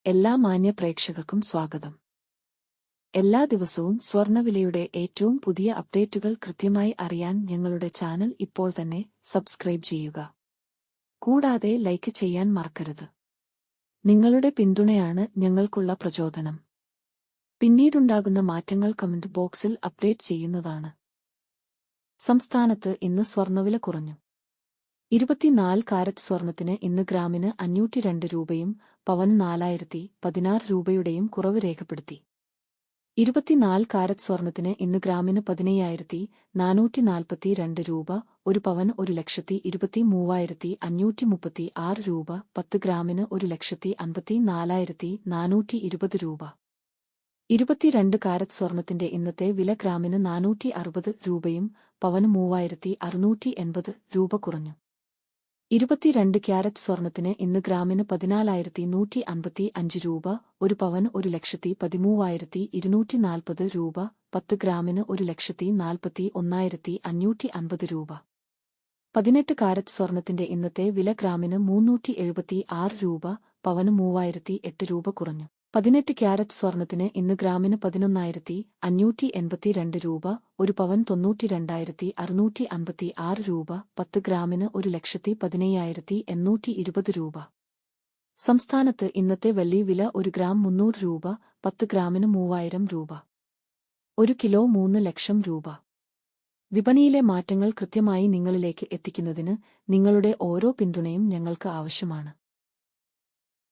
എല്ലാ മാന്യ പ്രേക്ഷകർക്കും സ്വാഗതം. എല്ലാ ദിവസവും സ്വർണ്ണവിലയുടെ ഏറ്റവും പുതിയ അപ്ഡേറ്റുകൾ കൃത്യമായി അറിയാൻ ഞങ്ങളുടെ ചാനൽ ഇപ്പോൾ തന്നെ സബ്സ്ക്രൈബ് ചെയ്യുക. കൂടാതെ ലൈക്ക് ചെയ്യാൻ മറക്കരുത്. നിങ്ങളുടെ പിന്തുണയാണ് ഞങ്ങൾക്കുള്ള പ്രചോദനം. പിന്നീടുണ്ടാകുന്ന മാറ്റങ്ങൾ കമന്റ് ബോക്സിൽ അപ്ഡേറ്റ് ചെയ്യുന്നതാണ്. സംസ്ഥാനത്ത് ഇന്ന് സ്വർണ്ണവില കുറഞ്ഞു. 24 കാരറ്റ് സ്വർണത്തിന് ഇന്ന് ഗ്രാമിന് 502 രൂപയും പവന് 4016 രൂപയുടെയും കുറവ് രേഖപ്പെടുത്തി. 24 കാരറ്റ് സ്വർണത്തിന് ഇന്ന് ഗ്രാമിന് 15,442 രൂപ, ഒരു പവന് 1,23,536 രൂപ, 10 ഗ്രാമിന് 1,54,420 രൂപ. 22 കാരറ്റ് സ്വർണത്തിന്റെ ഇന്നത്തെ വില ഗ്രാമിന് 460 രൂപയും പവന് 3,680 രൂപ കുറഞ്ഞു. 22 ക്യാരറ്റ് സ്വർണത്തിന് ഇന്ന് ഗ്രാമിന് 14,155 രൂപ, ഒരു പവന് 1,13,240 രൂപ, 10 ഗ്രാമിന് 1,41,550 രൂപ. 18 കാരറ്റ് സ്വർണത്തിന്റെ ഇന്നത്തെ വില ഗ്രാമിന് 376 രൂപ, പവന് 3,008 രൂപ കുറഞ്ഞു. 18 ക്യാരറ്റ് സ്വർണത്തിന് ഇന്ന് ഗ്രാമിന് 11,582 രൂപ, ഒരു പവൻ 92,656 രൂപ, 10 ഗ്രാമിന് 1,17,820 രൂപ. സംസ്ഥാനത്ത് ഇന്നത്തെ വെള്ളി വില 1 ഗ്രാം 300 രൂപ, 10 ഗ്രാമിന് 3,000 രൂപ. 1 കിലോ 3 ലക്ഷം രൂപ. വിപണിയിലെ മാറ്റങ്ങൾ കൃത്യമായി നിങ്ങളിലേക്ക് എത്തിക്കുന്നതിന് നിങ്ങളുടെ ഓരോ പിന്തുണയും ഞങ്ങൾക്ക് ആവശ്യമാണ്.